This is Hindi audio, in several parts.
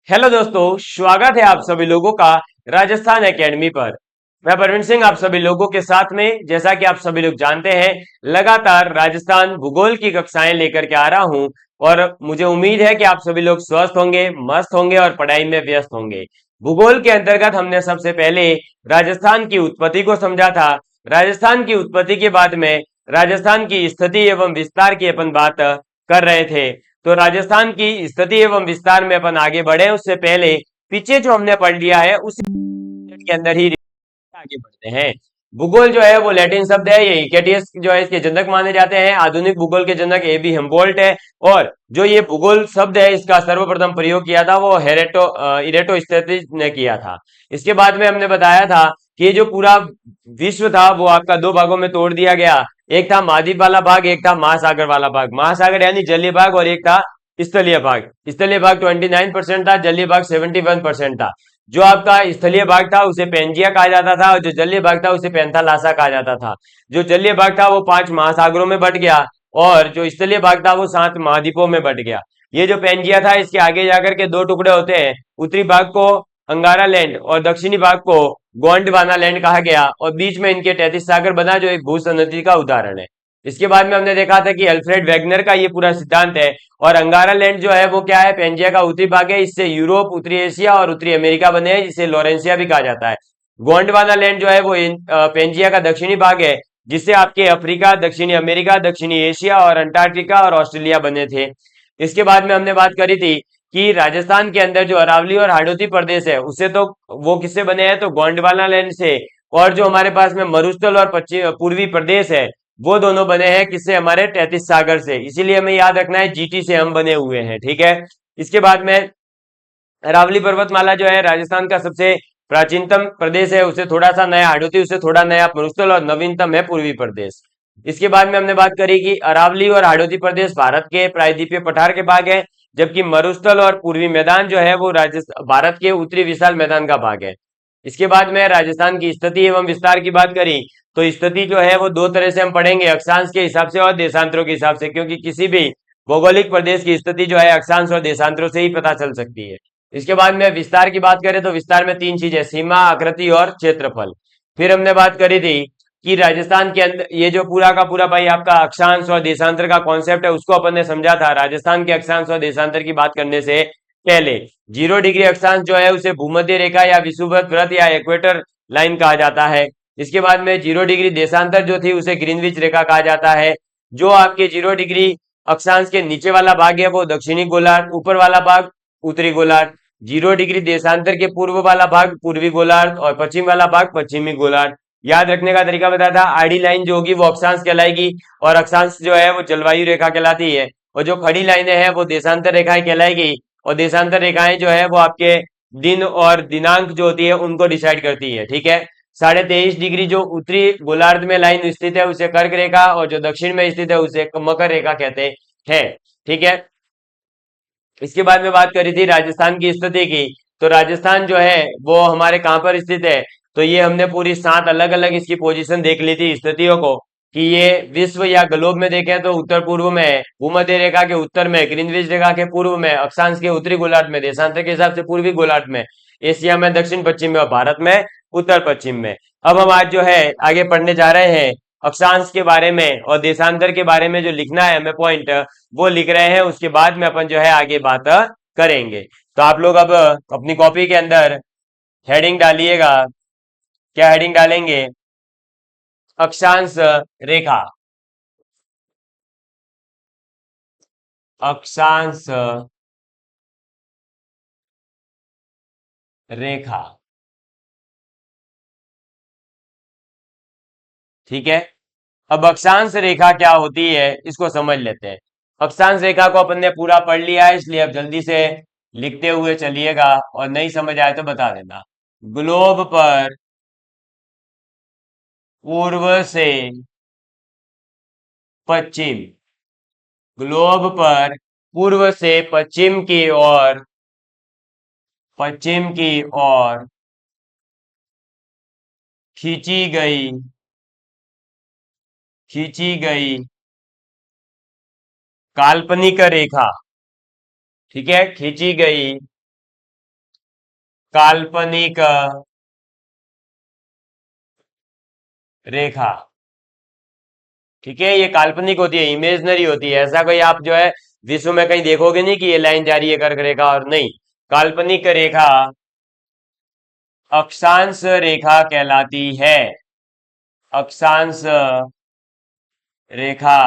हेलो दोस्तों, स्वागत है आप सभी लोगों का राजस्थान एकेडमी पर। मैं परवीन सिंह आप सभी लोगों के साथ में, जैसा कि आप सभी लोग जानते हैं, लगातार राजस्थान भूगोल की कक्षाएं लेकर के आ रहा हूं। और मुझे उम्मीद है कि आप सभी लोग स्वस्थ होंगे, मस्त होंगे और पढ़ाई में व्यस्त होंगे। भूगोल के अंतर्गत हमने सबसे पहले राजस्थान की उत्पत्ति को समझा था। राजस्थान की उत्पत्ति के बाद में राजस्थान की स्थिति एवं विस्तार की अपन बात कर रहे थे। तो राजस्थान की स्थिति एवं विस्तार में अपन आगे बढ़े उससे पहले पीछे जो हमने पढ़ लिया है उसी के अंदर ही आगे बढ़ते हैं। भूगोल जो है वो लैटिन शब्द है। ये इकेटियस जो है इसके जनक माने जाते हैं। आधुनिक भूगोल के जनक ए बी हेम्बोल्ट है। और जो ये भूगोल शब्द है इसका सर्वप्रथम प्रयोग किया था वो इरेटोस्थेसिस ने किया था। इसके बाद में हमने बताया था कि ये जो पूरा विश्व था वो आपका दो भागों में तोड़ दिया गया। एक था महाद्वीप वाला भाग, एक था महासागर वाला भाग। महासागर यानी जलीय भाग और एक था स्थलीय भाग। स्थलीय भाग 29% था, जलीय भाग 71% था। जो आपका स्थलीय भाग था उसे पेंजिया कहा जाता था और जो जलीय भाग था उसे पेंथालासा कहा जाता था। जो जलीय भाग था वो 5 महासागरों में बट गया और जो स्थलीय भाग था वो 7 महाद्वीपों में बट गया। ये जो पेंजिया था इसके आगे जाकर के दो टुकड़े होते हैं। उत्तरी भाग को अंगारा लैंड और दक्षिणी भाग को गोंडवाना लैंड कहा गया और बीच में इनके 33 सागर बना जो एक भूसंनति का उदाहरण है। इसके बाद में हमने देखा था कि अल्फ्रेड वेगनर का ये पूरा सिद्धांत है। और अंगारा लैंड जो है वो क्या है, पेंजिया का उत्तरी भाग है। इससे यूरोप, उत्तरी एशिया और उत्तरी अमेरिका बने हैं, जिसे लोरेंसिया भी कहा जाता है। गोंडवाना लैंड जो है वो पेंजिया का दक्षिणी भाग है, जिससे आपके अफ्रीका, दक्षिणी अमेरिका, दक्षिणी एशिया और अंटार्कटिका और ऑस्ट्रेलिया बने थे। इसके बाद में हमने बात करी थी कि राजस्थान के अंदर जो अरावली और हाडोती प्रदेश है उससे तो वो किससे बने हैं, तो गोंडवाना लैंड से। और जो हमारे पास में मरुस्थल और पश्चिम पूर्वी प्रदेश है वो दोनों बने हैं किससे, हमारे 33 सागर से। इसीलिए हमें याद रखना है जीटी से हम बने हुए हैं, ठीक है। इसके बाद में अरावली पर्वतमाला जो है राजस्थान का सबसे प्राचीनतम प्रदेश है। उसे थोड़ा सा नया हाडोती, उससे थोड़ा नया मरुस्थल और नवीनतम है पूर्वी प्रदेश। इसके बाद में हमने बात करी कि अरावली और हाडोती प्रदेश भारत के प्रायद्वीपीय पठार के भाग है, जबकि मरुस्थल और पूर्वी मैदान जो है वो राजस्थान भारत के उत्तरी विशाल मैदान का भाग है। इसके बाद में राजस्थान की स्थिति एवं विस्तार की बात करी तो स्थिति जो है वो दो तरह से हम पढ़ेंगे, अक्षांश के हिसाब से और देशांतरों के हिसाब से, क्योंकि किसी भी भौगोलिक प्रदेश की स्थिति जो है अक्षांश और देशांतरों से ही पता चल सकती है। इसके बाद में विस्तार की बात करें तो विस्तार में तीन चीजें, सीमा, आकृति और क्षेत्रफल। फिर हमने बात करी थी कि राजस्थान के अंदर ये जो पूरा का पूरा भाई आपका अक्षांश और देशांतर का कॉन्सेप्ट है उसको अपन ने समझा था। राजस्थान के अक्षांश और देशांतर की बात करने से पहले 0 डिग्री अक्षांश जो है उसे भूमध्य रेखा या विषुवत वृत्त या इक्वेटर लाइन कहा जाता है। इसके बाद में 0 डिग्री देशांतर जो थी उसे ग्रीनविच रेखा कहा जाता है। जो आपके 0 डिग्री अक्षांश के नीचे वाला भाग है वो दक्षिणी गोलार्ध, ऊपर वाला भाग उत्तरी गोलार्ध। 0 डिग्री देशांतर के पूर्व वाला भाग पूर्वी गोलार्ध और पश्चिम वाला भाग पश्चिमी गोलार्ध। याद रखने का तरीका बताया था, आड़ी लाइन जो होगी वो अक्षांश कहलाएगी और अक्षांश जो है वो जलवायु रेखा कहलाती है। और जो खड़ी लाइनें हैं वो देशांतर रेखाएं कहलाएगी। और देशांतर रेखाएं जो है वो आपके दिन और दिनांक जो होती है उनको डिसाइड करती है, ठीक है। 23.5 डिग्री जो उत्तरी गोलार्ध में लाइन स्थित है उसे कर्क रेखा और जो दक्षिण में स्थित है उसे मकर रेखा कहते हैं, ठीक है। इसके बाद में बात करी थी राजस्थान की स्थिति की। तो राजस्थान जो है वो हमारे कहाँ पर स्थित है, तो ये हमने पूरी 7 अलग अलग इसकी पोजीशन देख ली थी स्थितियों को, कि ये विश्व या ग्लोब में देखें तो उत्तर पूर्व में है, भूमध्य रेखा के उत्तर में, ग्रीनविच रेखा के पूर्व में, अक्षांश के उत्तरी गोलार्ध में, देशांतर के हिसाब से पूर्वी गोलार्ध में, एशिया में दक्षिण पश्चिम में और भारत में उत्तर पश्चिम में। अब हम आज जो है आगे पढ़ने जा रहे हैं अक्षांश के बारे में और देशांतर के बारे में जो लिखना है हमें पॉइंट वो लिख रहे हैं। उसके बाद में अपन जो है आगे बात करेंगे। तो आप लोग अब अपनी कॉपी के अंदर हेडिंग डालिएगा। क्या हेडिंग डालेंगे, अक्षांश रेखा। अक्षांश रेखा, ठीक है। अब अक्षांश रेखा क्या होती है इसको समझ लेते हैं। अक्षांश रेखा को अपन ने पूरा पढ़ लिया है, इसलिए अब जल्दी से लिखते हुए चलिएगा और नहीं समझ आए तो बता देना। ग्लोब पर पूर्व से पश्चिम, ग्लोब पर पूर्व से पश्चिम की ओर खींची गई खींची गई काल्पनिक रेखा, ठीक है, खींची गई काल्पनिक रेखा। ठीक है, ये काल्पनिक होती है, इमेजनरी होती है। ऐसा कोई आप जो है विश्व में कहीं देखोगे नहीं कि ये लाइन जा रही है कर्क रेखा, और नहीं, काल्पनिक रेखा अक्षांश रेखा कहलाती है। अक्षांश रेखा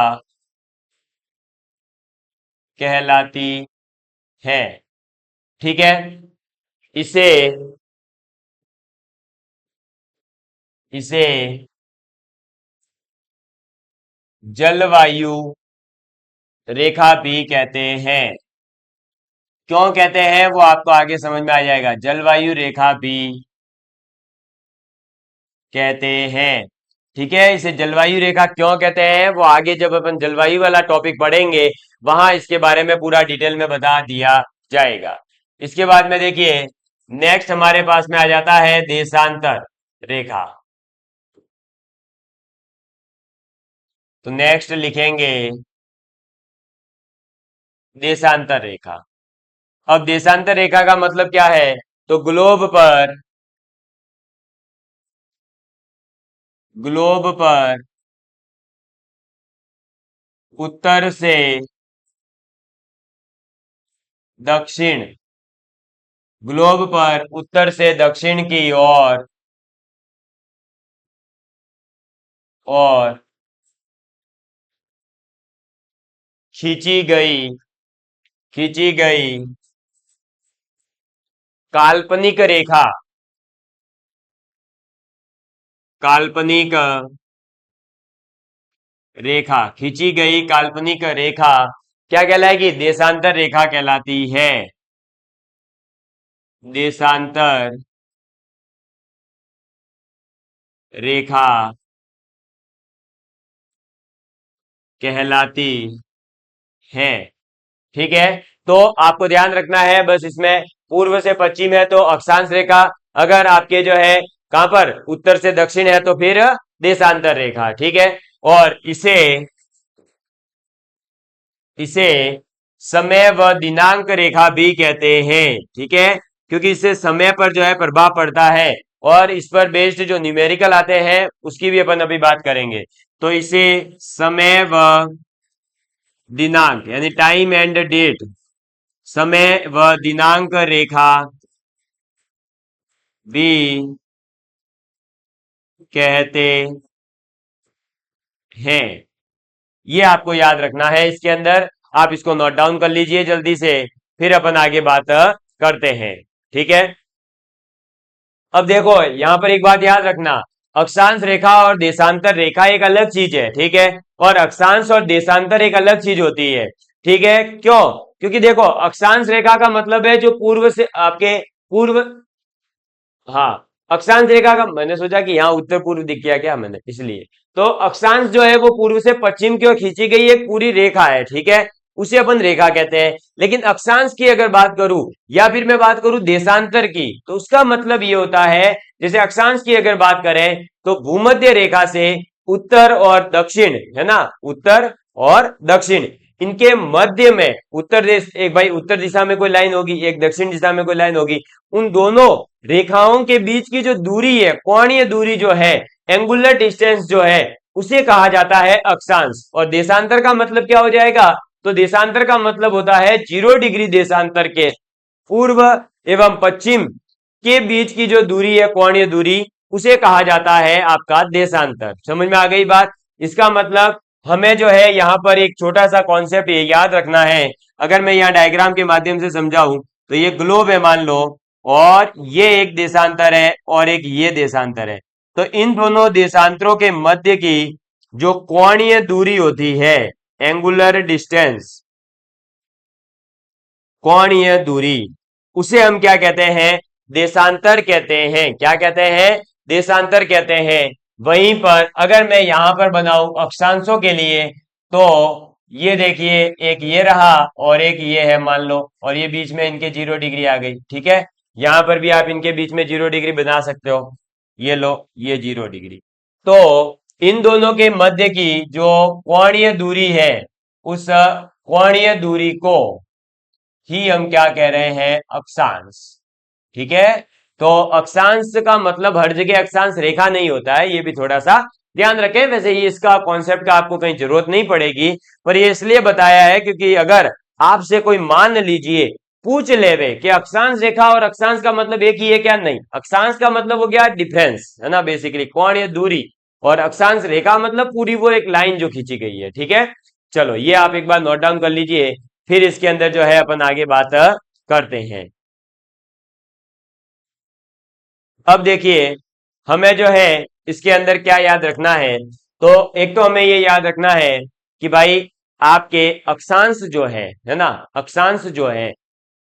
कहलाती है। ठीक है, इसे इसे जलवायु रेखा भी कहते हैं। क्यों कहते हैं वो आपको आगे समझ में आ जाएगा। जलवायु रेखा भी कहते हैं। ठीक है, इसे जलवायु रेखा क्यों कहते हैं वो आगे जब अपन जलवायु वाला टॉपिक पढ़ेंगे वहां इसके बारे में पूरा डिटेल में बता दिया जाएगा। इसके बाद में देखिए, नेक्स्ट हमारे पास में आ जाता है देशांतर रेखा। तो नेक्स्ट लिखेंगे देशांतर रेखा। अब देशांतर रेखा का मतलब क्या है, तो ग्लोब पर उत्तर से दक्षिण, ग्लोब पर उत्तर से दक्षिण की और खींची गई खींची गई काल्पनिक रेखा, काल्पनिक रेखा, खींची गई काल्पनिक रेखा क्या कहलाएगी, देशांतर रेखा कहलाती है। देशांतर रेखा कहलाती है। ठीक है, तो आपको ध्यान रखना है बस इसमें, पूर्व से पश्चिम है तो अक्षांश रेखा, अगर आपके जो है कहां पर उत्तर से दक्षिण है तो फिर देशांतर रेखा। ठीक है, और इसे इसे समय व दिनांक रेखा भी कहते हैं। ठीक है, क्योंकि इससे समय पर जो है प्रभाव पड़ता है, और इस पर बेस्ड जो न्यूमेरिकल आते हैं उसकी भी अपन अभी बात करेंगे। तो इसे समय व दिनांक यानी टाइम एंड डेट, समय व दिनांक रेखा भी कहते हैं। ये आपको याद रखना है इसके अंदर, आप इसको नोट डाउन कर लीजिए जल्दी से, फिर अपन आगे बात करते हैं। ठीक है, अब देखो यहां पर एक बात याद रखना, अक्षांश रेखा और देशांतर रेखा एक अलग चीज है। ठीक है, और अक्षांश और देशांतर एक अलग चीज होती है। ठीक है, क्यों, क्योंकि देखो अक्षांश रेखा का मतलब है जो पूर्व से आपके पूर्व, हाँ, अक्षांश रेखा का मैंने सोचा कि यहाँ उत्तर पूर्व दिख गया क्या मैंने, इसलिए। तो अक्षांश जो है वो पूर्व से पश्चिम की ओर खींची गई एक पूरी रेखा है। ठीक है, उसे अपन रेखा कहते हैं। लेकिन अक्षांश की अगर बात करूं या फिर मैं बात करूं देशांतर की, तो उसका मतलब ये होता है, जैसे अक्षांश की अगर बात करें तो भूमध्य रेखा से उत्तर और दक्षिण, है ना, उत्तर और दक्षिण, इनके मध्य में उत्तर देश, एक भाई उत्तर दिशा में कोई लाइन होगी, एक दक्षिण दिशा में कोई लाइन होगी, उन दोनों रेखाओं के बीच की जो दूरी है, कोणीय दूरी जो है, एंगुलर डिस्टेंस जो है, उसे कहा जाता है अक्षांश। और देशांतर का मतलब क्या हो जाएगा, तो देशांतर का मतलब होता है 0 डिग्री देशांतर के पूर्व एवं पश्चिम के बीच की जो दूरी है, कोणीय दूरी, उसे कहा जाता है आपका देशांतर। समझ में आ गई बात। इसका मतलब हमें जो है यहाँ पर एक छोटा सा कॉन्सेप्ट ये याद रखना है, अगर मैं यहाँ डायग्राम के माध्यम से समझाऊं, तो ये ग्लोब है मान लो, और ये एक देशांतर है और एक ये देशांतर है। तो इन दोनों देशांतरों के मध्य की जो कोणीय दूरी होती है, एंगुलर डिस्टेंस, कोणीय दूरी, उसे हम क्या कहते हैं, देशांतर कहते हैं। क्या कहते हैं, देशांतर कहते हैं। वहीं पर अगर मैं यहां पर बनाऊं अक्षांशों के लिए, तो ये देखिए, एक ये रहा और एक ये है मान लो, और ये बीच में इनके 0 डिग्री आ गई। ठीक है, यहां पर भी आप इनके बीच में 0 डिग्री बना सकते हो, ये लो, ये 0 डिग्री। तो इन दोनों के मध्य की जो कोणीय दूरी है, उस कोणीय दूरी को ही हम क्या कह रहे हैं, अक्षांश। ठीक है, तो अक्षांश का मतलब हर जगह अक्षांश रेखा नहीं होता है, ये भी थोड़ा सा ध्यान रखें। वैसे ये इसका कॉन्सेप्ट का आपको कहीं जरूरत नहीं पड़ेगी, पर ये इसलिए बताया है क्योंकि अगर आपसे कोई मान लीजिए पूछ लेवे कि अक्षांश रेखा और अक्षांश का मतलब एक ही है क्या, नहीं, अक्षांश का मतलब हो गया डिफरेंस, है ना, बेसिकली कोण या दूरी, और अक्षांश रेखा मतलब पूरी वो एक लाइन जो खींची गई है। ठीक है, चलो ये आप एक बार नोट डाउन कर लीजिए, फिर इसके अंदर जो है अपन आगे बात करते हैं। अब देखिए हमें जो है इसके अंदर क्या याद रखना है, तो एक तो हमें ये याद रखना है कि भाई आपके अक्षांश जो है ना, अक्षांश जो है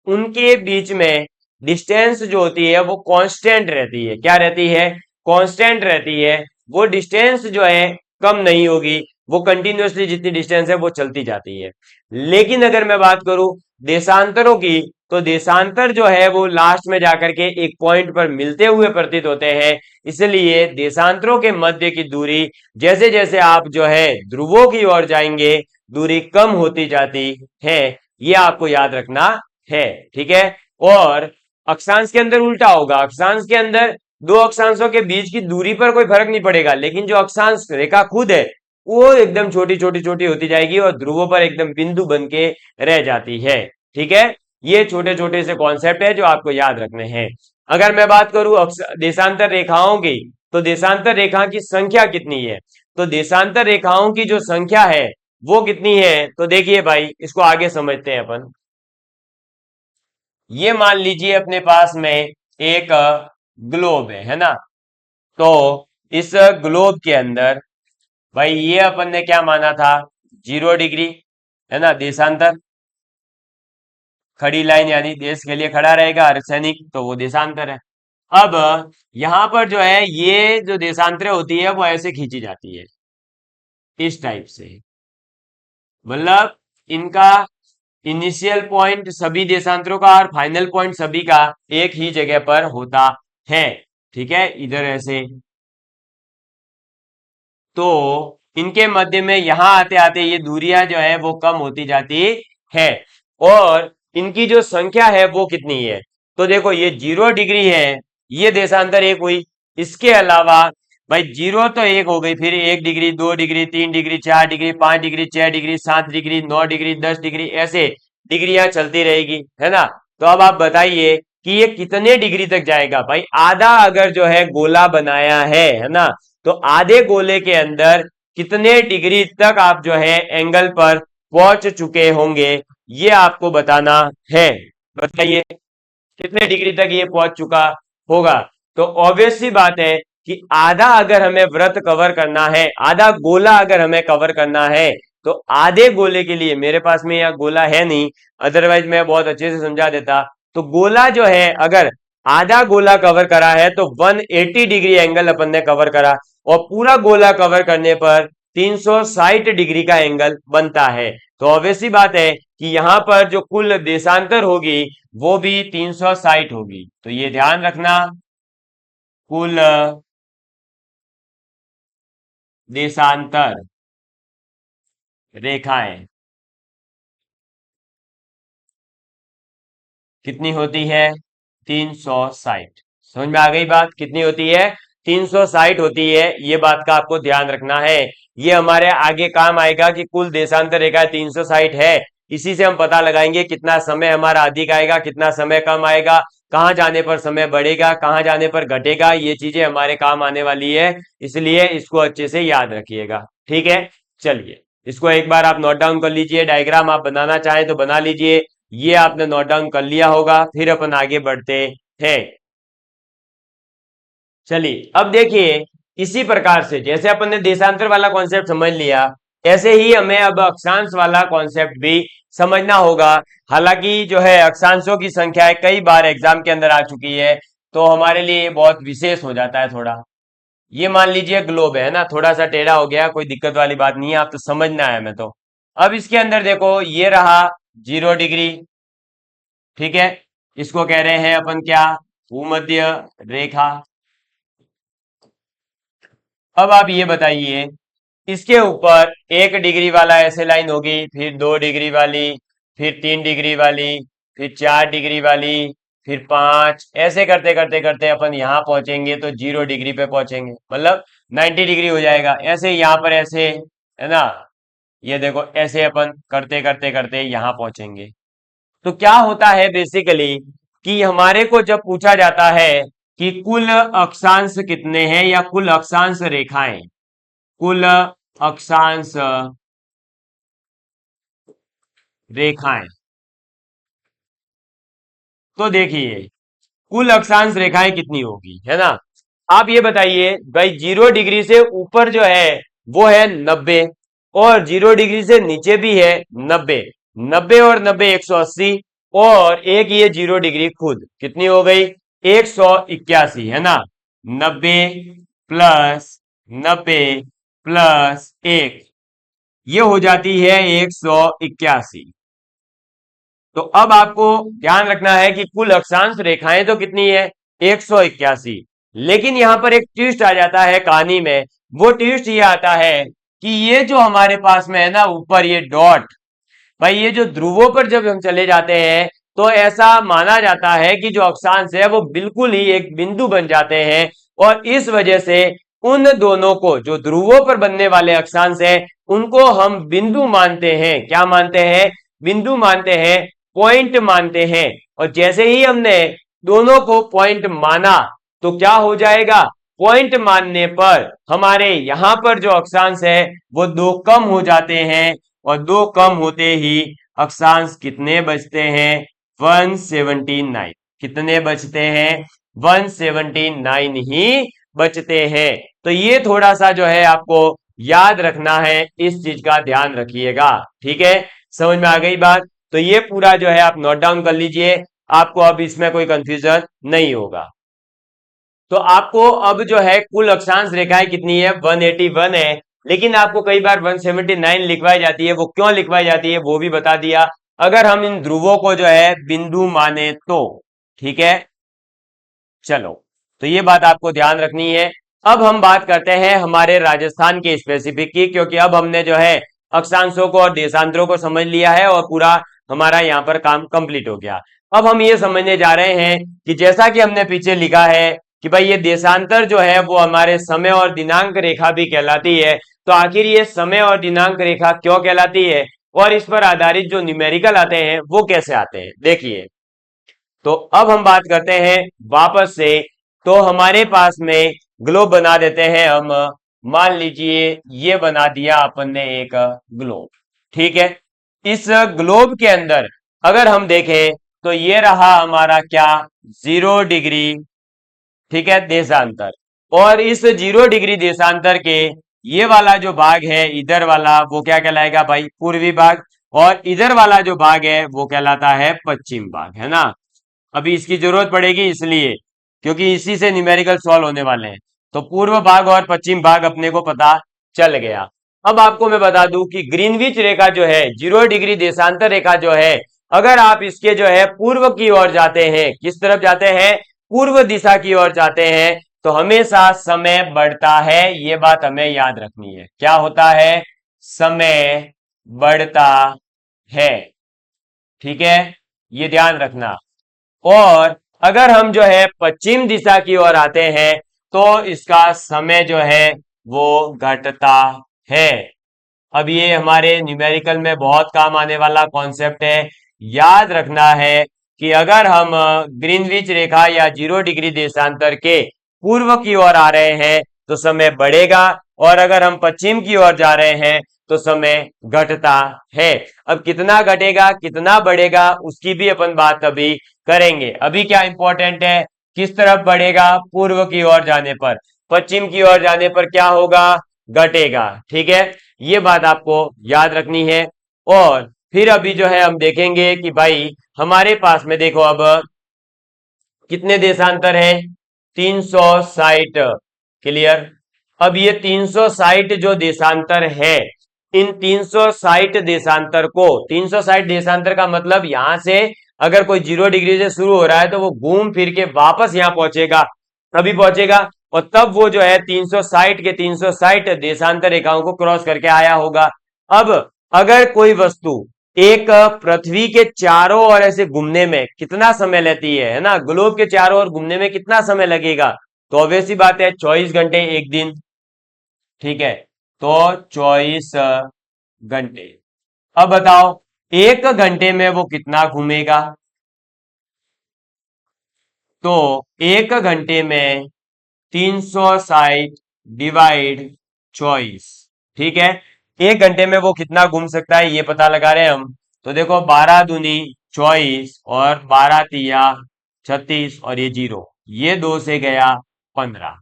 उनके बीच में डिस्टेंस जो होती है वो कांस्टेंट रहती है। क्या रहती है? कांस्टेंट रहती है। वो डिस्टेंस जो है कम नहीं होगी, वो कंटिन्यूअसली जितनी डिस्टेंस है वो चलती जाती है। लेकिन अगर मैं बात करूं देशांतरों की, तो देशांतर जो है वो लास्ट में जाकर के एक पॉइंट पर मिलते हुए प्रतीत होते हैं। इसलिए देशांतरों के मध्य की दूरी जैसे जैसे आप जो है ध्रुवों की ओर जाएंगे दूरी कम होती जाती है, ये आपको याद रखना है। ठीक है, और अक्षांश के अंदर उल्टा होगा, अक्षांश के अंदर दो अक्षांशों के बीच की दूरी पर कोई फर्क नहीं पड़ेगा, लेकिन जो अक्षांश रेखा खुद है वो एकदम छोटी छोटी छोटी होती जाएगी और ध्रुवों पर एकदम बिंदु बन के रह जाती है। ठीक है, ये छोटे छोटे से कॉन्सेप्ट है जो आपको याद रखने हैं। अगर मैं बात करूं देशांतर रेखाओं की, तो देशांतर रेखा की संख्या कितनी है, तो देशांतर रेखाओं की जो संख्या है वो कितनी है, तो देखिए भाई इसको आगे समझते हैं अपन। ये मान लीजिए अपने पास में एक ग्लोब है ना, तो इस ग्लोब के अंदर भाई ये अपन ने क्या माना था, 0 डिग्री, है ना, देशांतर, खड़ी लाइन यानी देश के लिए खड़ा रहेगा हर सैनिक, तो वो देशांतर है। अब यहां पर जो है ये जो देशांतर होती है वो ऐसे खींची जाती है इस टाइप से, मतलब इनका इनिशियल पॉइंट सभी देशांतरों का और फाइनल पॉइंट सभी का एक ही जगह पर होता है। ठीक है, इधर ऐसे, तो इनके मध्य में यहां आते आते ये दूरियां जो है वो कम होती जाती है, और इनकी जो संख्या है वो कितनी है, तो देखो ये 0 डिग्री है, ये देशांतर एक हुई। इसके अलावा भाई 0 तो एक हो गई, फिर 1 degree, 2 degree, 3 degree, 4 degree, 5 degree, 6 degree, 7 degree, 9 degree, 10 degree, ऐसे डिग्रियां चलती रहेगी, है ना। तो अब आप बताइए कि ये कितने डिग्री तक जाएगा। भाई आधा अगर जो है गोला बनाया है ना, तो आधे गोले के अंदर कितने डिग्री तक आप जो है एंगल पर पहुंच चुके होंगे, ये आपको बताना है। बताइए कितने डिग्री तक ये पहुंच चुका होगा। तो ऑब्वियस सी बात है कि आधा अगर हमें वृत्त कवर करना है, आधा गोला अगर हमें कवर करना है, तो आधे गोले के लिए, मेरे पास में यह गोला है नहीं, अदरवाइज मैं बहुत अच्छे से समझा देता। तो गोला जो है अगर आधा गोला कवर करा है तो 180 डिग्री एंगल अपन ने कवर करा, और पूरा गोला कवर करने पर 360 डिग्री का एंगल बनता है। तो ऑब्वियसली बात है कि यहां पर जो कुल देशांतर होगी वो भी 360 होगी। तो ये ध्यान रखना, कुल देशांतर रेखाएं कितनी होती है, 360। समझ में आ गई बात, कितनी होती है, 360 होती है। ये बात का आपको ध्यान रखना है, ये हमारे आगे काम आएगा कि कुल देशांतर रेखा 360 है। इसी से हम पता लगाएंगे कितना समय हमारा अधिक आएगा, कितना समय कम आएगा, कहाँ जाने पर समय बढ़ेगा, कहाँ जाने पर घटेगा, ये चीजें हमारे काम आने वाली है। इसलिए इसको अच्छे से याद रखिएगा। ठीक है, चलिए इसको एक बार आप नोट डाउन कर लीजिए, डायग्राम आप बनाना चाहें तो बना लीजिए। ये आपने नोट डाउन कर लिया होगा, फिर अपन आगे बढ़ते हैं। चलिए अब देखिए, इसी प्रकार से जैसे अपन ने देशांतर वाला कॉन्सेप्ट समझ लिया, ऐसे ही हमें अब अक्षांश वाला कॉन्सेप्ट भी समझना होगा। हालांकि जो है अक्षांशों की संख्या कई बार एग्जाम के अंदर आ चुकी है, तो हमारे लिए बहुत विशेष हो जाता है थोड़ा। ये मान लीजिए ग्लोब है ना, थोड़ा सा टेढ़ा हो गया, कोई दिक्कत वाली बात नहीं है, आप तो समझना है मैं तो। अब इसके अंदर देखो ये रहा 0 डिग्री, ठीक है, इसको कह रहे हैं अपन क्या, भूमध्य रेखा। अब आप ये बताइए, इसके ऊपर 1 डिग्री वाला ऐसे लाइन होगी, फिर 2 डिग्री वाली, फिर 3 डिग्री वाली, फिर 4 डिग्री वाली, फिर 5, ऐसे करते करते करते अपन यहां पहुंचेंगे तो 0 डिग्री पे पहुंचेंगे, मतलब 90 डिग्री हो जाएगा। ऐसे यहां पर ऐसे, है ना, ये देखो ऐसे अपन करते करते करते यहां पहुंचेंगे। तो क्या होता है बेसिकली कि हमारे को जब पूछा जाता है कि कुल अक्षांश कितने हैं या कुल अक्षांश रेखाएं, कुल अक्षांश रेखाएं, तो देखिए कुल अक्षांश रेखाएं कितनी होगी, है ना। आप ये बताइए भाई, 0 डिग्री से ऊपर जो है वो है 90, और 0 डिग्री से नीचे भी है 90। 90 और 90 180, और एक ये 0 डिग्री खुद कितनी हो गई, 181, है ना। 90 प्लस 90 प्लस 1, ये हो जाती है 181। तो अब आपको ध्यान रखना है कि कुल अक्षांश रेखाएं तो कितनी है, 181। लेकिन यहां पर एक ट्विस्ट आ जाता है कहानी में। वो ट्विस्ट ये आता है कि ये जो हमारे पास में है ना ऊपर ये डॉट, भाई ये जो ध्रुवों पर जब हम चले जाते हैं तो ऐसा माना जाता है कि जो अक्षांश है वो बिल्कुल ही एक बिंदु बन जाते हैं, और इस वजह से उन दोनों को, जो ध्रुवों पर बनने वाले अक्षांश है, उनको हम बिंदु मानते हैं। क्या मानते हैं, बिंदु मानते हैं, पॉइंट मानते हैं। और जैसे ही हमने दोनों को पॉइंट माना तो क्या हो जाएगा, पॉइंट मानने पर हमारे यहां पर जो अक्षांश है वो दो कम हो जाते हैं, और दो कम होते ही अक्षांश कितने बचते हैं, 179। कितने बचते हैं, 179 ही बचते हैं। तो ये थोड़ा सा जो है आपको याद रखना है, इस चीज का ध्यान रखिएगा, ठीक है। समझ में आ गई बात। तो ये पूरा जो है आप नोट डाउन कर लीजिए, आपको अब इसमें कोई कंफ्यूजन नहीं होगा। तो आपको अब जो है कुल अक्षांश रेखाएं कितनी है, 181 है। लेकिन आपको कई बार 179 लिखवाई जाती है, वो क्यों लिखवाई जाती है वो भी बता दिया। अगर हम इन ध्रुवों को जो है बिंदु माने तो, ठीक है। चलो, तो ये बात आपको ध्यान रखनी है। अब हम बात करते हैं हमारे राजस्थान के स्पेसिफिक की, क्योंकि अब हमने जो है अक्षांशों को और देशांतरों को समझ लिया है और पूरा हमारा यहाँ पर काम कंप्लीट हो गया। अब हम ये समझने जा रहे हैं कि जैसा कि हमने पीछे लिखा है कि भाई ये देशांतर जो है वो हमारे समय और दिनांक रेखा भी कहलाती है। तो आखिर ये समय और दिनांक रेखा क्यों कहलाती है, और इस पर आधारित जो न्यूमेरिकल आते हैं वो कैसे आते हैं, देखिए। तो अब हम बात करते हैं वापस से। तो हमारे पास में ग्लोब बना देते हैं हम। मान लीजिए ये बना दिया अपन ने एक ग्लोब, ठीक है। इस ग्लोब के अंदर अगर हम देखें तो ये रहा हमारा क्या, 0 डिग्री, ठीक है, देशांतर। और इस 0 डिग्री देशांतर के ये वाला जो भाग है इधर वाला, वो क्या कहलाएगा भाई, पूर्वी भाग। और इधर वाला जो भाग है वो कहलाता है पश्चिम भाग, है ना। अभी इसकी जरूरत पड़ेगी इसलिए क्योंकि इसी से न्यूमेरिकल सॉल्व होने वाले हैं। तो पूर्व भाग और पश्चिम भाग अपने को पता चल गया। अब आपको मैं बता दूं कि ग्रीनविच रेखा जो है, 0 डिग्री देशांतर रेखा जो है, अगर आप इसके जो है पूर्व की ओर जाते हैं, किस तरफ जाते हैं, पूर्व दिशा की ओर जाते हैं, तो हमेशा समय बढ़ता है। ये बात हमें याद रखनी है, क्या होता है, समय बढ़ता है, ठीक है, ये ध्यान रखना। और अगर हम जो है पश्चिम दिशा की ओर आते हैं तो इसका समय जो है वो घटता है। अब ये हमारे न्यूमेरिकल में बहुत काम आने वाला कॉन्सेप्ट है। याद रखना है कि अगर हम ग्रीनविच रेखा या 0 डिग्री देशांतर के पूर्व की ओर आ रहे हैं तो समय बढ़ेगा, और अगर हम पश्चिम की ओर जा रहे हैं तो समय घटता है। अब कितना घटेगा कितना बढ़ेगा उसकी भी अपन बात अभी करेंगे। अभी क्या इंपॉर्टेंट है, किस तरफ बढ़ेगा, पूर्व की ओर जाने पर, पश्चिम की ओर जाने पर क्या होगा, घटेगा, ठीक है। ये बात आपको याद रखनी है। और फिर अभी जो है हम देखेंगे कि भाई हमारे पास में देखो अब कितने देशांतर है, 360, क्लियर। अब ये 360 जो देशांतर है, इन 360 देशांतर को, 360 देशांतर का मतलब यहां से अगर कोई 0 डिग्री से शुरू हो रहा है तो वो घूम फिर के वापस यहां पहुंचेगा, तभी पहुंचेगा, और तब वो जो है 360 के 360 देशांतर रेखाओं को क्रॉस करके आया होगा। अब अगर कोई वस्तु एक पृथ्वी के चारों ओर ऐसे घूमने में कितना समय लेती है ना, ग्लोब के चारों ओर घूमने में कितना समय लगेगा? तो ऑब्वियस सी बात है 24 घंटे एक दिन। ठीक है, तो 24 घंटे। अब बताओ 1 घंटे में वो कितना घूमेगा? तो 1 घंटे में 360 डिवाइड 24। ठीक है, 1 घंटे में वो कितना घूम सकता है ये पता लगा रहे हैं हम। तो देखो 12 दूनी 24 और 12 तिया 36 और ये 0, ये 2 से गया 15।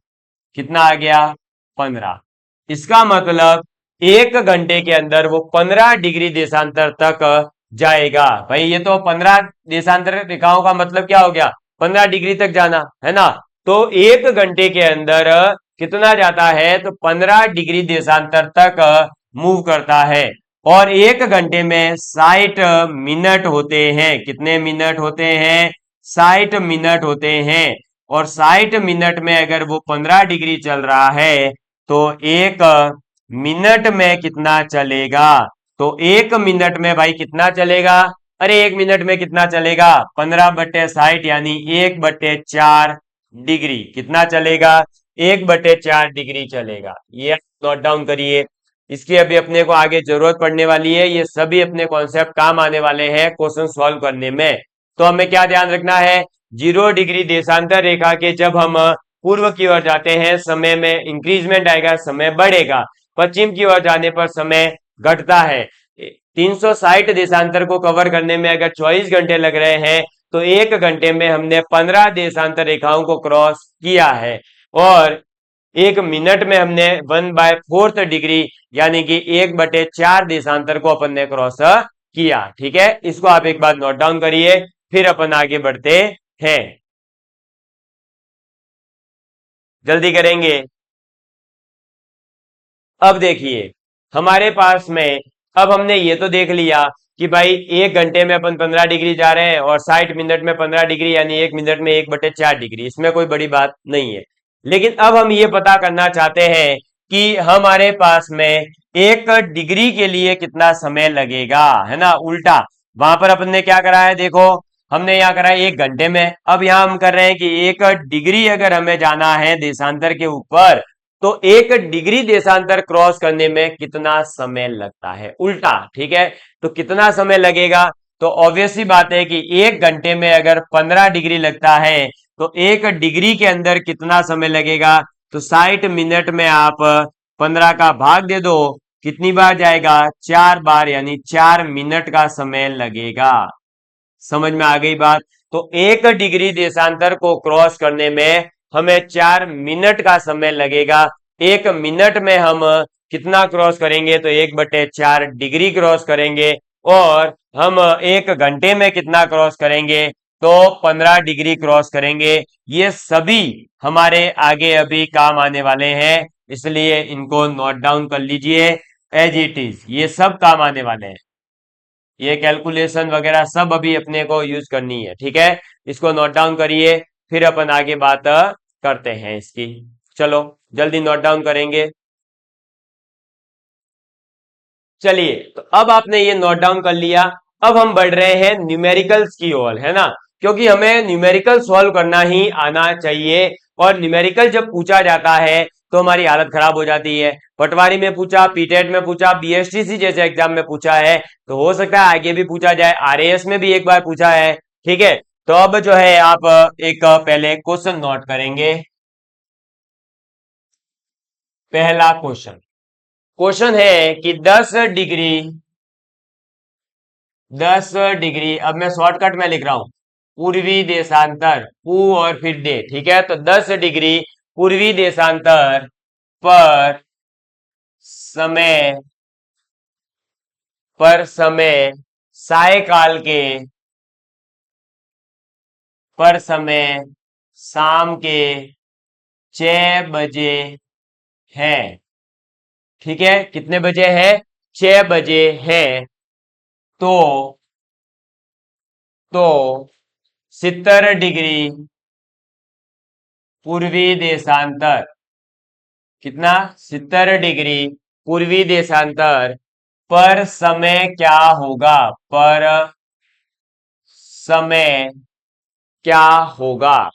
कितना आ गया? 15। इसका मतलब 1 घंटे के अंदर वो 15 डिग्री देशांतर तक जाएगा। भाई ये तो 15 देशांतर रेखाओं का मतलब क्या हो गया? 15 डिग्री तक जाना है ना। तो 1 घंटे के अंदर कितना जाता है? तो 15 डिग्री देशांतर तक मूव करता है। और 1 घंटे में 60 मिनट होते हैं। कितने मिनट होते हैं? 60 मिनट होते हैं। और 60 मिनट में अगर वो 15 डिग्री चल रहा है तो 1 मिनट में कितना चलेगा? तो 1 मिनट में भाई कितना चलेगा? अरे 1 मिनट में कितना चलेगा? 15/60 यानी 1/4 डिग्री। कितना चलेगा? 1/4 डिग्री चलेगा। ये नोट डाउन करिए। इसकी अभी अपने को आगे जरूरत पड़ने वाली है। ये सभी अपने कॉन्सेप्ट काम आने वाले हैं क्वेश्चन सॉल्व करने में। तो हमें क्या ध्यान रखना है? 0 डिग्री देशांतर रेखा के जब हम पूर्व की ओर जाते हैं समय में इंक्रीजमेंट आएगा, समय बढ़ेगा। पश्चिम की ओर जाने पर समय घटता है। 360 देशांतर को कवर करने में अगर 24 घंटे लग रहे हैं तो 1 घंटे में हमने 15 देशांतर रेखाओं को क्रॉस किया है। और 1 मिनट में हमने 1/4 डिग्री यानी कि 1/4 देशांतर को अपन ने क्रॉस किया। ठीक है, इसको आप एक बार नोट डाउन करिए, फिर अपन आगे बढ़ते हैं। जल्दी करेंगे। अब देखिए हमारे पास में, अब हमने ये तो देख लिया कि भाई 1 घंटे में अपन 15 डिग्री जा रहे हैं और 60 मिनट में 15 डिग्री यानी 1 मिनट में 1/4 डिग्री, इसमें कोई बड़ी बात नहीं है। लेकिन अब हम ये पता करना चाहते हैं कि हमारे पास में 1 डिग्री के लिए कितना समय लगेगा, है ना। उल्टा वहां पर अपन ने क्या करा है, देखो हमने यहाँ करा है 1 घंटे में। अब यहाँ हम कर रहे हैं कि 1 डिग्री अगर हमें जाना है देशांतर के ऊपर तो 1 डिग्री देशांतर क्रॉस करने में कितना समय लगता है, उल्टा। ठीक है, तो कितना समय लगेगा? तो ऑब्वियस सी बात है कि 1 घंटे में अगर 15 डिग्री लगता है तो 1 डिग्री के अंदर कितना समय लगेगा? तो 60 मिनट में आप 15 का भाग दे दो, कितनी बार जाएगा? 4 बार, यानी 4 मिनट का समय लगेगा। समझ में आ गई बात? तो 1 डिग्री देशांतर को क्रॉस करने में हमें 4 मिनट का समय लगेगा। 1 मिनट में हम कितना क्रॉस करेंगे? तो 1/4 डिग्री क्रॉस करेंगे। और हम 1 घंटे में कितना क्रॉस करेंगे? तो 15 डिग्री क्रॉस करेंगे। ये सभी हमारे आगे अभी काम आने वाले हैं, इसलिए इनको नोट डाउन कर लीजिए एज इट इज। ये सब काम आने वाले हैं, ये कैलकुलेशन वगैरह सब अभी अपने को यूज करनी है। ठीक है, इसको नोट डाउन करिए, फिर अपन आगे बात करते हैं इसकी। चलो जल्दी नोट डाउन करेंगे। चलिए, तो अब आपने ये नोट डाउन कर लिया। अब हम बढ़ रहे हैं न्यूमेरिकल्स की ओर, है ना। क्योंकि हमें न्यूमेरिकल सॉल्व करना ही आना चाहिए। और न्यूमेरिकल जब पूछा जाता है तो हमारी हालत खराब हो जाती है। पटवारी में पूछा, पीटेट में पूछा, बीएसटीसी जैसे एग्जाम में पूछा है, तो हो सकता है आगे भी पूछा जाए, आरएएस में भी एक बार पूछा है। ठीक है, तो अब जो है आप एक पहले क्वेश्चन नोट करेंगे। पहला क्वेश्चन, क्वेश्चन है कि 10 डिग्री, अब मैं शॉर्टकट में लिख रहा हूं, पूर्वी देशांतर, पू और फिर दे। ठीक है, तो 10 डिग्री पूर्वी देशांतर पर समय, सायकाल के, पर समय शाम के 6 बजे है। ठीक है, कितने बजे है? 6 बजे है। तो 70 डिग्री पूर्वी देशांतर, कितना? 70 डिग्री पूर्वी देशांतर पर समय क्या होगा, पर समय क्या होगा,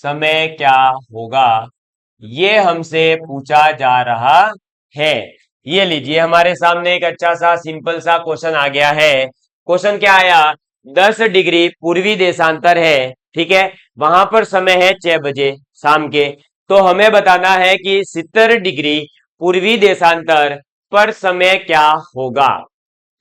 समय क्या होगा, ये हमसे पूछा जा रहा है। ये लीजिए हमारे सामने एक अच्छा सा सिंपल सा क्वेश्चन आ गया है। क्वेश्चन क्या आया, 10 डिग्री पूर्वी देशांतर है, ठीक है, वहां पर समय है 6 बजे शाम के। तो हमें बताना है कि 70 डिग्री पूर्वी देशांतर पर समय क्या होगा।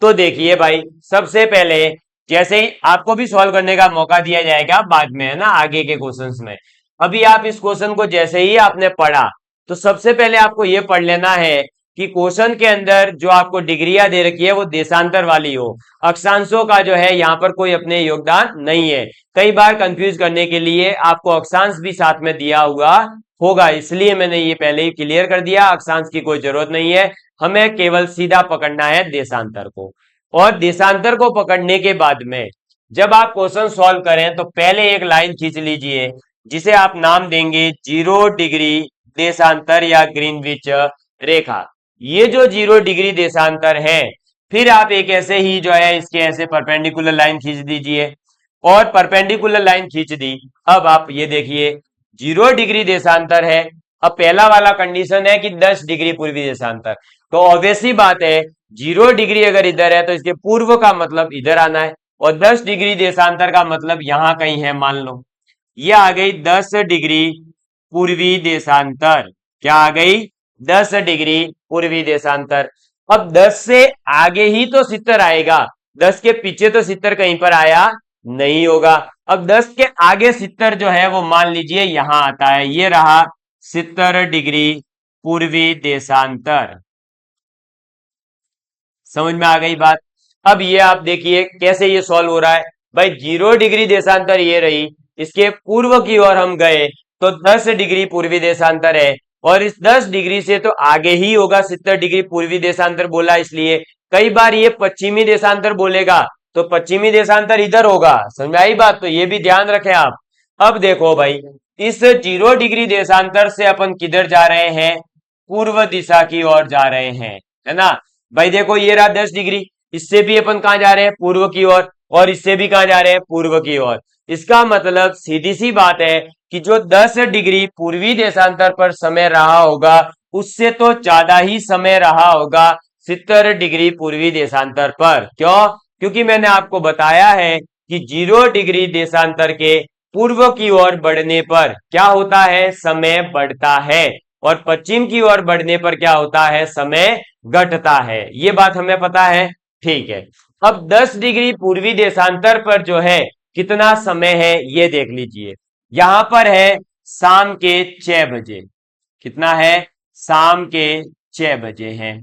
तो देखिए भाई, सबसे पहले जैसे ही आपको भी सॉल्व करने का मौका दिया जाएगा बाद में, है ना, आगे के क्वेश्चंस में। अभी आप इस क्वेश्चन को जैसे ही आपने पढ़ा, तो सबसे पहले आपको यह पढ़ लेना है कि क्वेश्चन के अंदर जो आपको डिग्रियां दे रखी है वो देशांतर वाली हो, अक्षांशों का जो है यहाँ पर कोई अपने योगदान नहीं है। कई बार कंफ्यूज करने के लिए आपको अक्षांश भी साथ में दिया हुआ होगा, इसलिए मैंने ये पहले ही क्लियर कर दिया, अक्षांश की कोई जरूरत नहीं है, हमें केवल सीधा पकड़ना है देशांतर को। और देशांतर को पकड़ने के बाद में जब आप क्वेश्चन सॉल्व करें तो पहले एक लाइन खींच लीजिए जिसे आप नाम देंगे 0 डिग्री देशांतर या ग्रीनविच रेखा। ये जो 0 डिग्री देशांतर है, फिर आप एक ऐसे ही जो है इसके ऐसे परपेंडिकुलर लाइन खींच दीजिए, और परपेंडिकुलर लाइन खींच दी। अब आप ये देखिए 0 डिग्री देशांतर है, अब पहला वाला कंडीशन है कि 10 डिग्री पूर्वी देशांतर, तो ऑब्वियसली बात है 0 डिग्री अगर इधर है तो इसके पूर्व का मतलब इधर आना है, और 10 डिग्री देशांतर का मतलब यहां कहीं है, मान लो ये आ गई 10 डिग्री पूर्वी देशांतर। क्या आ गई, 10 डिग्री पूर्वी देशांतर। अब 10 से आगे ही तो 70 आएगा, 10 के पीछे तो 70 कहीं पर आया नहीं होगा। अब 10 के आगे 70 जो है वो मान लीजिए यहां आता है, ये रहा 70 डिग्री पूर्वी देशांतर। समझ में आ गई बात। अब ये आप देखिए कैसे ये सॉल्व हो रहा है। भाई 0 डिग्री देशांतर ये रही, इसके पूर्व की ओर हम गए तो 10 डिग्री पूर्वी देशांतर है, और इस 10 डिग्री से तो आगे ही होगा, 70 डिग्री पूर्वी देशांतर बोला इसलिए। कई बार ये पश्चिमी देशांतर बोलेगा तो पश्चिमी देशांतर इधर होगा, समझ आई बात, तो ये भी ध्यान रखें आप। अब देखो भाई, इस 0 डिग्री देशांतर से अपन किधर जा रहे हैं, पूर्व दिशा की ओर जा रहे हैं, है ना। भाई देखो ये रहा 10 डिग्री, इससे भी अपन कहां जा रहे हैं, पूर्व की ओर, और इससे भी कहां जा रहे हैं, पूर्व की ओर। इसका मतलब सीधी सी बात है कि जो 10 डिग्री पूर्वी देशांतर पर समय रहा होगा उससे तो ज्यादा ही समय रहा होगा 70 डिग्री पूर्वी देशांतर पर। क्यों, क्योंकि मैंने आपको बताया है कि 0 डिग्री देशांतर के पूर्व की ओर बढ़ने पर क्या होता है, समय बढ़ता है, और पश्चिम की ओर बढ़ने पर क्या होता है, समय घटता है। ये बात हमें पता है, ठीक है। अब 10 डिग्री पूर्वी देशांतर पर जो है कितना समय है ये देख लीजिए, यहां पर है शाम के 6 बजे। कितना है, शाम के 6 बजे है,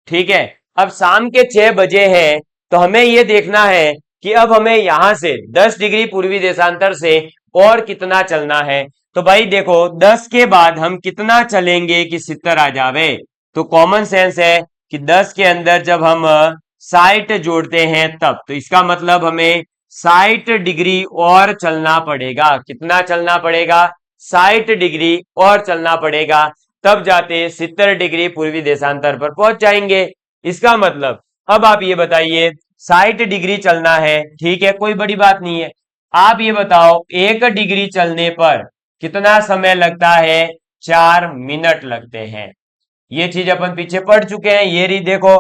ठीक है। अब शाम के 6 बजे है तो हमें यह देखना है कि अब हमें यहां से 10 डिग्री पूर्वी देशांतर से और कितना चलना है। तो भाई देखो 10 के बाद हम कितना चलेंगे कि 70 आ जावे, तो कॉमन सेंस है कि 10 के अंदर जब हम 60 जोड़ते हैं तब, तो इसका मतलब हमें 60 डिग्री और चलना पड़ेगा। कितना चलना पड़ेगा, 60 डिग्री और चलना पड़ेगा, तब जाते 70 डिग्री पूर्वी देशांतर पर पहुंच जाएंगे। इसका मतलब अब आप ये बताइए 60 डिग्री चलना है, ठीक है, कोई बड़ी बात नहीं है। आप ये बताओ 1 डिग्री चलने पर कितना समय लगता है, 4 मिनट लगते हैं। ये चीज अपन पीछे पढ़ चुके हैं, ये रही देखो,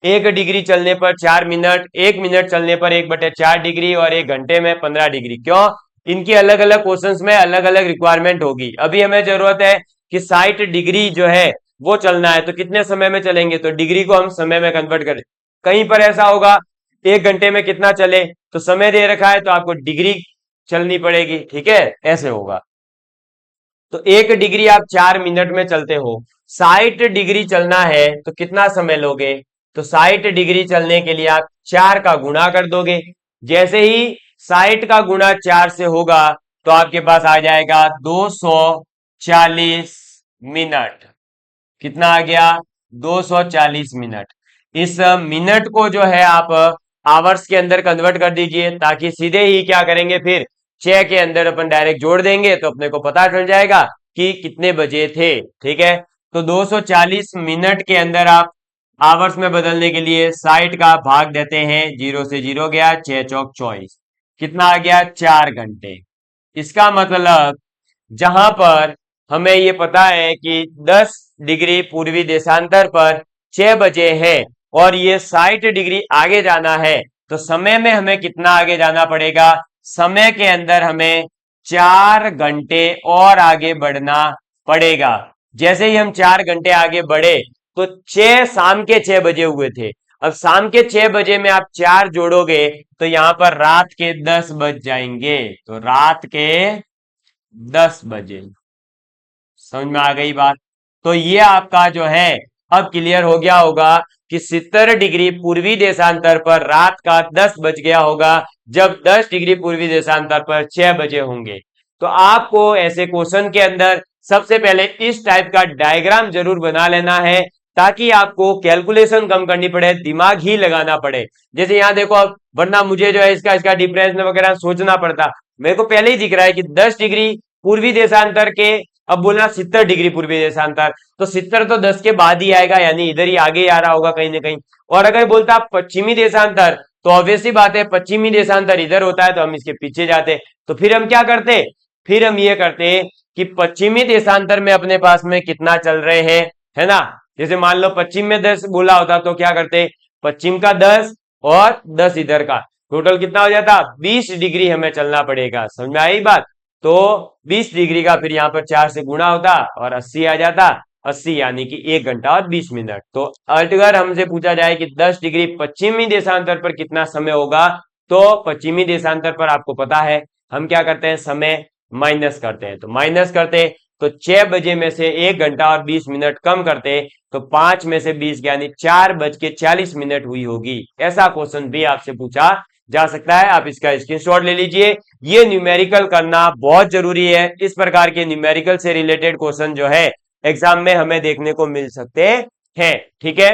1 डिग्री चलने पर 4 मिनट, 1 मिनट चलने पर 1/4 डिग्री, और 1 घंटे में 15 डिग्री। क्यों, इनकी अलग अलग क्वेश्चंस में अलग अलग रिक्वायरमेंट होगी। अभी हमें जरूरत है कि 60 डिग्री जो है वो चलना है, तो कितने समय में चलेंगे, तो डिग्री को हम समय में कन्वर्ट करें। कहीं पर ऐसा होगा 1 घंटे में कितना चले, तो समय दे रखा है तो आपको डिग्री चलनी पड़ेगी, ठीक है, ऐसे होगा। तो 1 डिग्री आप 4 मिनट में चलते हो, 60 डिग्री चलना है तो कितना समय लोगे, तो 60 डिग्री चलने के लिए आप 4 का गुणा कर दोगे। जैसे ही 60 का गुणा 4 से होगा तो आपके पास आ जाएगा 240 मिनट। कितना आ गया, 240 मिनट। इस मिनट को जो है आप आवर्स के अंदर कन्वर्ट कर दीजिए, ताकि सीधे ही क्या करेंगे, फिर 6 के अंदर अपन डायरेक्ट जोड़ देंगे तो अपने को पता चल जाएगा कि कितने बजे थे, ठीक है। तो 240 मिनट के अंदर आप आवर्स में बदलने के लिए 60 का भाग देते हैं, 0 से 0 गया, 6 चौक 24, कितना आ गया 4 घंटे। इसका मतलब जहां पर हमें ये पता है कि 10 डिग्री पूर्वी देशांतर पर 6 बजे है और ये 60 डिग्री आगे जाना है, तो समय में हमें कितना आगे जाना पड़ेगा? समय के अंदर हमें 4 घंटे और आगे बढ़ना पड़ेगा। जैसे ही हम 4 घंटे आगे बढ़े तो 6 शाम के 6 बजे हुए थे। अब शाम के 6 बजे में आप 4 जोड़ोगे तो यहां पर रात के 10 बज जाएंगे, तो रात के 10 बजे। समझ में आ गई बात? तो ये आपका जो है अब क्लियर हो गया होगा कि 70 डिग्री पूर्वी देशांतर पर रात का 10 बज गया होगा जब 10 डिग्री पूर्वी देशांतर पर 6 बजे होंगे। तो आपको ऐसे क्वेश्चन के अंदर सबसे पहले इस टाइप का डायग्राम जरूर बना लेना है ताकि आपको कैलकुलेशन कम करनी पड़े, दिमाग ही लगाना पड़े। जैसे यहाँ देखो, अब वरना मुझे जो है इसका डिफरेंस वगैरह सोचना पड़ता। मेरे को पहले ही दिख रहा है कि 10 डिग्री पूर्वी देशांतर के, अब बोलना 70 डिग्री पूर्वी देशांतर, तो 70 तो 10 के बाद ही आएगा, यानी इधर ही आगे ही आ रहा होगा कहीं ना कहीं। और अगर बोलता पश्चिमी देशांतर, तो ऑब्वियसली बात है पश्चिमी देशांतर इधर होता है, तो हम इसके पीछे जाते। तो फिर हम क्या करते? फिर हम ये करते कि पश्चिमी देशांतर में अपने पास में कितना चल रहे हैं, है ना। जैसे मान लो पश्चिम में 10 बोला होता तो क्या करते? पश्चिम का 10 और 10 इधर का, टोटल कितना हो जाता? 20 डिग्री हमें चलना पड़ेगा। समझ में आई बात? तो 20 डिग्री का फिर यहाँ पर 4 से गुणा होता और 80 आ जाता। 80 यानी कि 1 घंटा और 20 मिनट। तो अगर हमसे पूछा जाए कि 10 डिग्री पश्चिमी देशांतर पर कितना समय होगा, तो पश्चिमी देशांतर पर आपको पता है हम क्या करते हैं, समय माइनस करते हैं। तो माइनस करते तो 6 बजे में से 1 घंटा और 20 मिनट कम करते तो 5 में से 20 यानी 4:40 हुई होगी। ऐसा क्वेश्चन भी आपसे पूछा जा सकता है। आप इसका स्क्रीनशॉट ले लीजिए। ये न्यूमेरिकल करना बहुत जरूरी है। इस प्रकार के न्यूमेरिकल से रिलेटेड क्वेश्चन जो है एग्जाम में हमें देखने को मिल सकते हैं। ठीक है,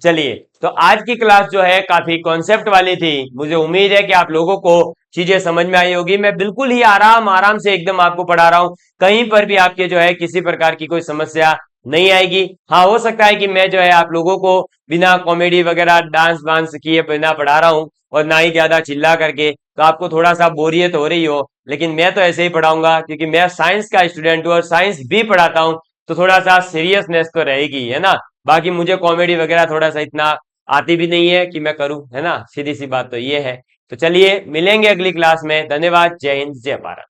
चलिए, तो आज की क्लास जो है काफी कॉन्सेप्ट वाली थी। मुझे उम्मीद है कि आप लोगों को चीजें समझ में आई होगी। मैं बिल्कुल ही आराम आराम से एकदम आपको पढ़ा रहा हूं, कहीं पर भी आपके जो है किसी प्रकार की कोई समस्या नहीं आएगी। हाँ, हो सकता है कि मैं जो है आप लोगों को बिना कॉमेडी वगैरह डांस वांस किए बिना पढ़ा रहा हूँ और ना ही ज्यादा चिल्ला करके, तो आपको थोड़ा सा बोरियत हो रही हो, लेकिन मैं तो ऐसे ही पढ़ाऊंगा क्योंकि मैं साइंस का स्टूडेंट हूँ और साइंस भी पढ़ाता हूँ, तो थोड़ा सा सीरियसनेस तो रहेगी, है ना। बाकी मुझे कॉमेडी वगैरह थोड़ा सा इतना आती भी नहीं है कि मैं करूं, है ना। सीधी सी बात तो ये है। तो चलिए मिलेंगे अगली क्लास में। धन्यवाद। जय हिंद, जय भारत।